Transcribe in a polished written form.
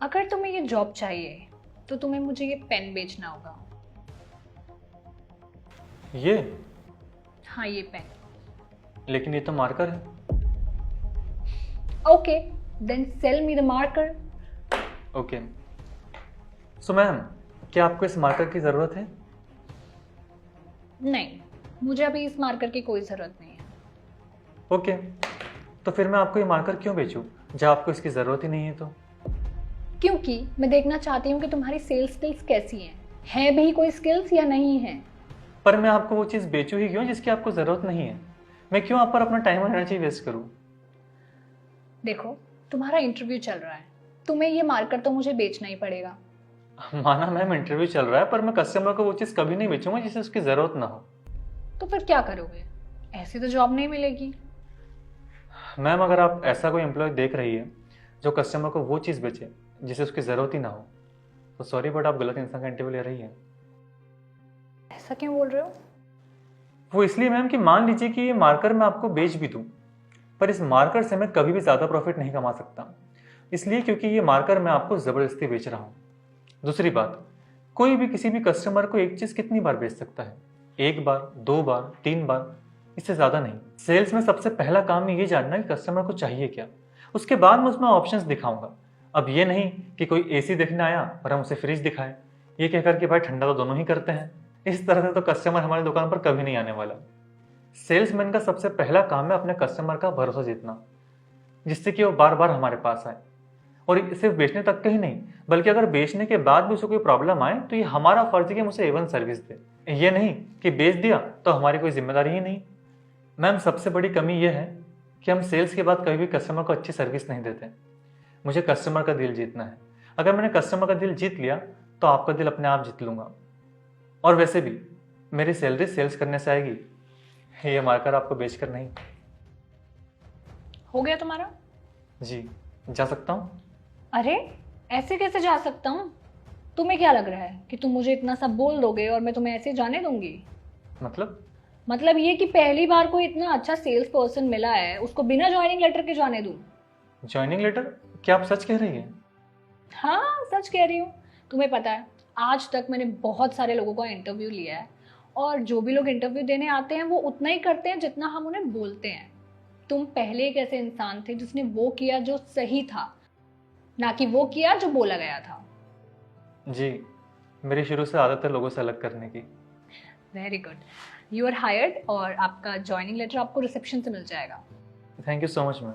अगर तुम्हें ये जॉब चाहिए तो तुम्हें मुझे ये पेन बेचना होगा। ये? हाँ, ये पेन। लेकिन ये तो मार्कर है। Okay, then sell me the marker. Okay. So ma'am, क्या आपको इस मार्कर की ज़रूरत है? नहीं, मुझे अभी इस मार्कर की कोई ज़रूरत नहीं है। ओके, तो फिर मैं आपको ये मार्कर क्यों बेचूं जब आपको इसकी ज़रूरत ही नहीं है तो? क्योंकि मैं देखना चाहती हूँ कि तुम्हारी सेल्स स्किल्स कैसी हैं। है भी कोई स्किल्स या नहीं है? पर मैं आपको वो चीज़ बेचूं ही क्यों जिसकी आपको ज़रूरत नहीं है? मैं क्यों आप पर अपना टाइम और एनर्जी वेस्ट करूं? देखो, तुम्हारा इंटरव्यू चल रहा है, तुम्हें ये मार्कर तो मुझे बेचना ही पड़ेगा। माना मैम इंटरव्यू चल रहा है, पर मैं कस्टमर को वो चीज़ कभी नहीं बेचूंगा जिसे उसकी ज़रूरत ना हो। तो फिर क्या करोगे? ऐसे तो जॉब नहीं मिलेगी। मैम, अगर आप ऐसा कोई एम्प्लॉय देख रही है जो कस्टमर को वो चीज़ बेचे जिसे उसकी ज़रूरत ही ना हो, तो सॉरी बट आप गलत इंसान का इंटरव्यू ले रही हैं। ऐसा क्यों बोल रहे हो? वो इसलिए मैम कि मान लीजिए कि ये मार्कर मैं आपको बेच भी दूं, पर इस मार्कर से मैं कभी भी ज़्यादा प्रॉफिट नहीं कमा सकता, इसलिए क्योंकि ये मार्कर मैं आपको ज़बरदस्ती बेच रहा हूँ। दूसरी बात, कोई भी किसी भी कस्टमर को एक चीज़ कितनी बार बेच सकता है? एक बार, दो बार, तीन बार, इससे ज़्यादा नहीं। सेल्स में सबसे पहला काम ये जानना कि कस्टमर को चाहिए क्या, उसके बाद मैं उसमें ऑप्शंस दिखाऊंगा। अब ये नहीं कि कोई एसी देखने आया और हम उसे फ्रिज दिखाएं, ये कहकर कि भाई ठंडा तो दोनों ही करते हैं। इस तरह से तो कस्टमर हमारी दुकान पर कभी नहीं आने वाला। सेल्समैन का सबसे पहला काम है अपने कस्टमर का भरोसा जीतना, जिससे कि वो बार बार हमारे पास आए। और सिर्फ बेचने तक का ही नहीं, बल्कि अगर बेचने के बाद भी उसे कोई प्रॉब्लम आए तो ये हमारा फर्ज है कि हम उसे एवन सर्विस दे। ये नहीं कि बेच दिया तो हमारी कोई जिम्मेदारी ही नहीं। मैम, सबसे बड़ी कमी यह है कि हम सेल्स के बाद कभी भी कस्टमर को अच्छी सर्विस नहीं देते। मुझे कस्टमर का दिल जीतना है। अगर मैंने कस्टमर का दिल जीत लिया तो आपका दिल अपने आप जीत लूंगा। और वैसे भी मेरी सैलरी सेल्स करने से आएगी, ये मार्कर आपको बेचकर नहीं। हो गया तुम्हारा? जी, जा सकता हूँ? अरे, ऐसे कैसे जा सकता हूँ? तुम्हें क्या लग रहा है कि तुम मुझे इतना सब बोल दोगे और मैं तुम्हें ऐसे जाने दूंगी? मतलब ये कि पहली बार कोई इतना अच्छा सेल्स पर्सन मिला है, उसको बिना ज्वाइनिंग लेटर के जाने दूं? Joining letter? क्या आप सच कह रही हैं? हाँ, सच कह रही हूँ। तुम्हें पता है, आज तक मैंने बहुत सारे लोगों का इंटरव्यू लिया है, और जो भी लोग इंटरव्यू देने आते हैं वो उतना ही करते हैं जितना हम उन्हें बोलते हैं। तुम पहले एक ऐसे इंसान थे जिसने वो किया जो सही था, ना कि वो किया जो बोला गया था। जी, मेरी शुरू से आदत है लोगों से अलग करने की। Very good, you are hired, और आपका ज्वाइनिंग लेटर आपको रिसेप्शन से मिल जाएगा। Thank you so much ma'am.